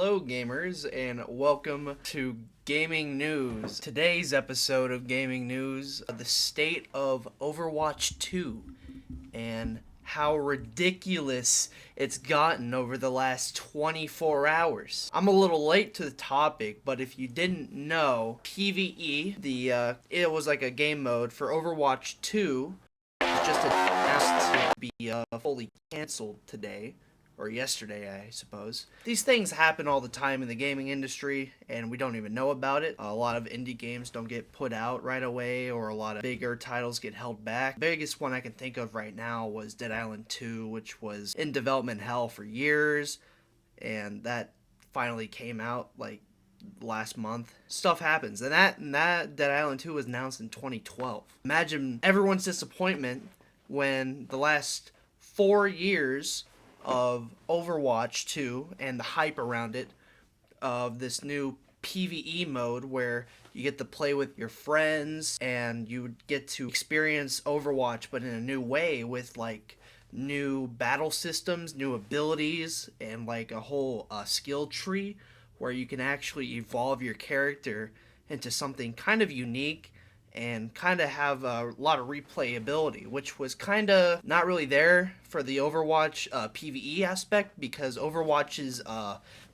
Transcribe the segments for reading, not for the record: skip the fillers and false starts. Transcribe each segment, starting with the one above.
Hello gamers and welcome to Gaming News. Today's episode of Gaming News, the State of Overwatch 2 and how ridiculous it's gotten over the last 24 hours. I'm a little late to the topic, but if you didn't know, PvE, it was like a game mode for Overwatch 2, just announced to be fully canceled today. Or yesterday, I suppose. These things happen all the time in the gaming industry, and we don't even know about it. A lot of indie games don't get put out right away, or a lot of bigger titles get held back. The biggest one I can think of right now was Dead Island 2, which was in development hell for years, and that finally came out, like, last month. Stuff happens, and that Dead Island 2 was announced in 2012. Imagine everyone's disappointment when the last 4 years of Overwatch 2 and the hype around it of this new PvE mode where you get to play with your friends and you get to experience Overwatch but in a new way with like new battle systems, new abilities, and like a whole skill tree where you can actually evolve your character into something kind of unique and kind of have a lot of replayability, which was kind of not really there for the Overwatch PvE aspect, because Overwatch's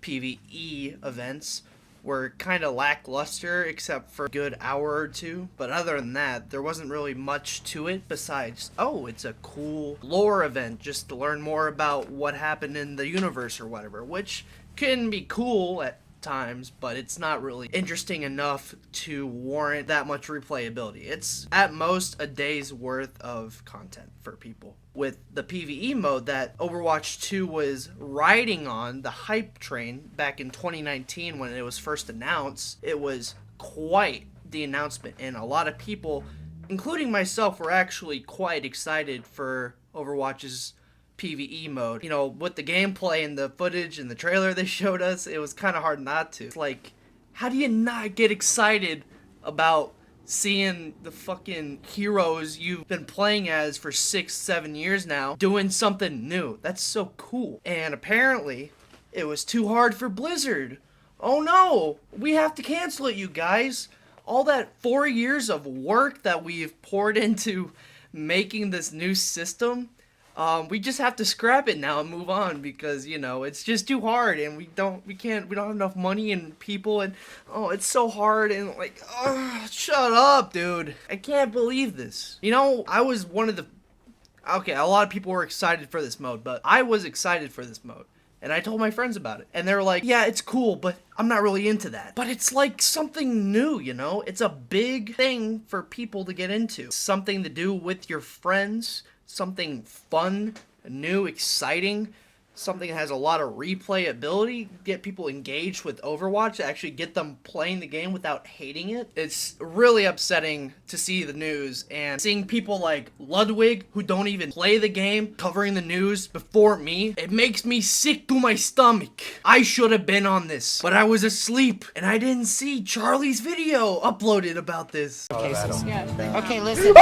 PvE events were kind of lackluster except for a good hour or two. But other than that, there wasn't really much to it besides, oh, it's a cool lore event just to learn more about what happened in the universe or whatever, which can be cool at times, but it's not really interesting enough to warrant that much replayability. It's at most a day's worth of content for people. With the PvE mode that Overwatch 2 was riding on, the hype train back in 2019 when it was first announced, it was quite the announcement, and a lot of people, including myself, were actually quite excited for Overwatch's PvE mode. You know, with the gameplay and the footage and the trailer they showed us, it was kind of hard not to. It's like, how do you not get excited about seeing the fucking heroes you've been playing as for 6-7 years now doing something new? That's so cool. And apparently it was too hard for Blizzard. Oh no, we have to cancel it, you guys. All that 4 years of work that we've poured into making this new system, we just have to scrap it now and move on because, you know, it's just too hard and we don't have enough money and people, and oh, it's so hard, and like, shut up, dude. I can't believe this. You know, I was one of the, okay, a lot of people were excited for this mode, but I was excited for this mode. And I told my friends about it. And they were like, yeah, it's cool, but I'm not really into that. But it's like something new, you know? It's a big thing for people to get into. Something to do with your friends. Something fun, new, exciting. Something that has a lot of replayability. Get people engaged with Overwatch. Actually get them playing the game without hating it. It's really upsetting to see the news and seeing people like Ludwig, who don't even play the game, covering the news before me. It makes me sick to my stomach. I should have been on this, but I was asleep and I didn't see Charlie's video uploaded about this. Okay, listen.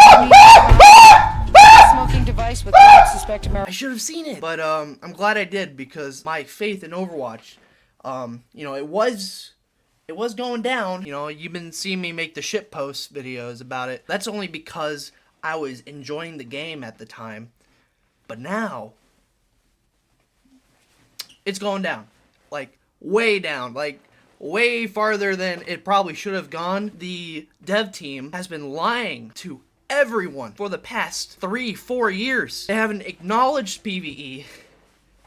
Smoking device with suspected marijuana. I should have seen it, but I'm glad I did, because my faith in Overwatch, you know, it was going down. You know, you've been seeing me make the shitpost videos about it. That's only because I was enjoying the game at the time, but now it's going down, like way down, like way farther than it probably should have gone. The dev team has been lying to everyone for the past 3-4 years. They haven't acknowledged PvE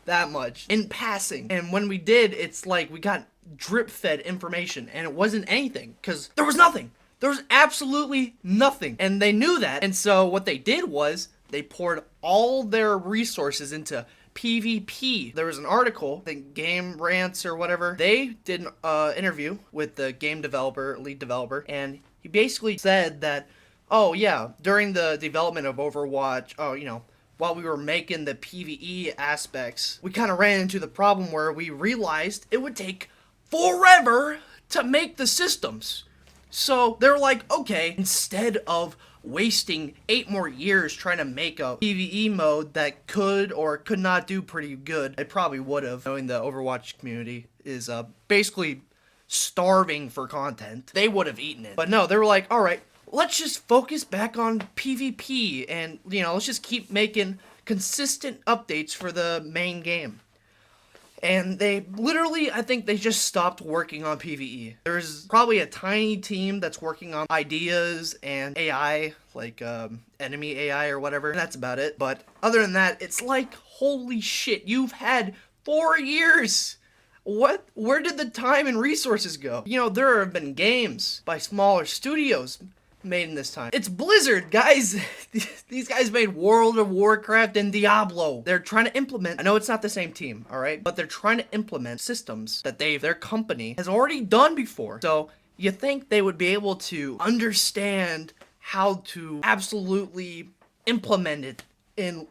that much in passing, and when we did, it's like we got drip-fed information, and it wasn't anything, because there was nothing. There was absolutely nothing, and they knew that, and so what they did was they poured all their resources into PvP. There was an article, I think Game Rants or whatever, they did an interview with the game developer, lead developer, and he basically said that, oh yeah, during the development of Overwatch, you know, while we were making the PvE aspects, we kind of ran into the problem where we realized it would take forever to make the systems. So they're like, okay, instead of wasting 8 more years trying to make a PvE mode that could or could not do pretty good. It probably would have, knowing the Overwatch community is basically starving for content. They would have eaten it. But no, they were like, alright, let's just focus back on PvP and, let's just keep making consistent updates for the main game. And they literally, I think they just stopped working on PvE. There's probably a tiny team that's working on ideas and AI, like enemy AI or whatever. And that's about it. But other than that, it's like, holy shit, you've had 4 years. Where did the time and resources go? There have been games by smaller studios made in this time. It's Blizzard, guys. These guys made World of Warcraft and Diablo. They're trying to implement, I know it's not the same team, alright? But they're trying to implement systems that their company has already done before. So you think they would be able to understand how to absolutely implement it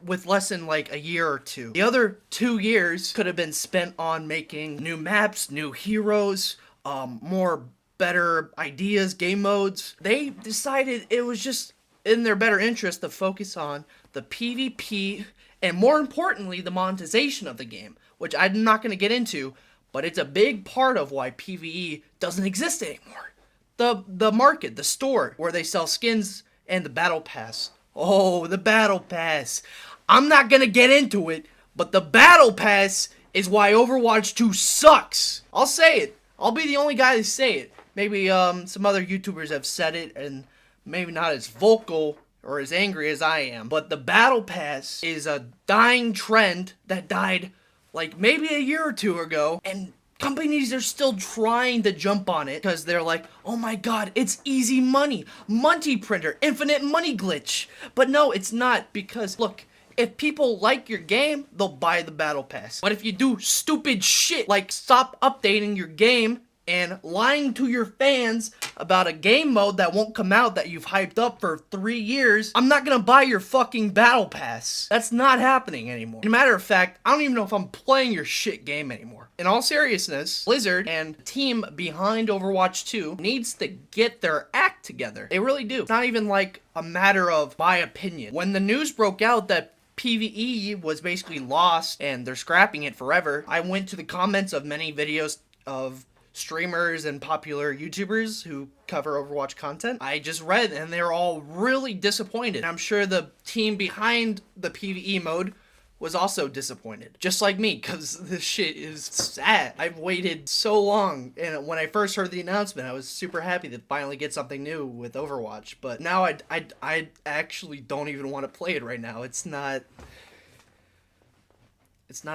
with less than like a year or two. The other 2 years could have been spent on making new maps, new heroes, more better ideas, game modes. They decided it was just in their better interest to focus on the PvP and, more importantly, the monetization of the game, which I'm not going to get into, but it's a big part of why PvE doesn't exist anymore. The market, the store where they sell skins and the battle pass. Oh, the battle pass. I'm not going to get into it, but the battle pass is why Overwatch 2 sucks. I'll say it. I'll be the only guy to say it. Maybe some other YouTubers have said it, and maybe not as vocal or as angry as I am. But the Battle Pass is a dying trend that died like maybe a year or two ago. And companies are still trying to jump on it because they're like, oh my god, it's easy money. Monty printer, infinite money glitch. But no, it's not, because look, if people like your game, they'll buy the Battle Pass. But if you do stupid shit like stop updating your game and lying to your fans about a game mode that won't come out that you've hyped up for 3 years, I'm not gonna buy your fucking Battle Pass. That's not happening anymore. As a matter of fact, I don't even know if I'm playing your shit game anymore. In all seriousness, Blizzard and the team behind Overwatch 2 needs to get their act together. They really do. It's not even like a matter of my opinion. When the news broke out that PvE was basically lost and they're scrapping it forever, I went to the comments of many videos of streamers and popular YouTubers who cover Overwatch content. I just read and they're all really disappointed. I'm sure the team behind the PvE mode was also disappointed, just like me, because this shit is sad. I've waited so long, and when I first heard the announcement, I was super happy to finally get something new with Overwatch, but now I actually don't even want to play it right now. It's not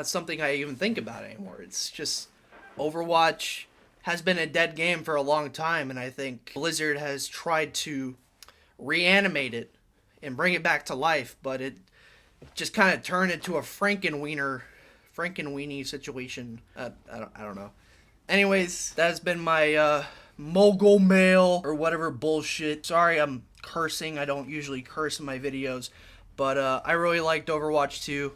something I even think about anymore. It's just, Overwatch has been a dead game for a long time, and I think Blizzard has tried to reanimate it and bring it back to life, but it just kind of turned into a Frankenweenie situation. I don't know. Anyways, that's been my mogul mail or whatever bullshit. Sorry I'm cursing. I don't usually curse in my videos, but I really liked Overwatch 2,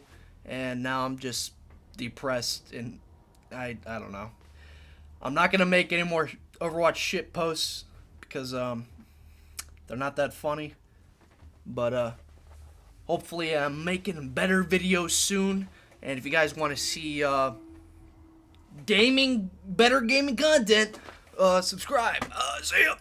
and now I'm just depressed, and I don't know. I'm not gonna make any more Overwatch shit posts because they're not that funny, but hopefully I'm making better videos soon. And if you guys want to see better gaming content, subscribe. See ya.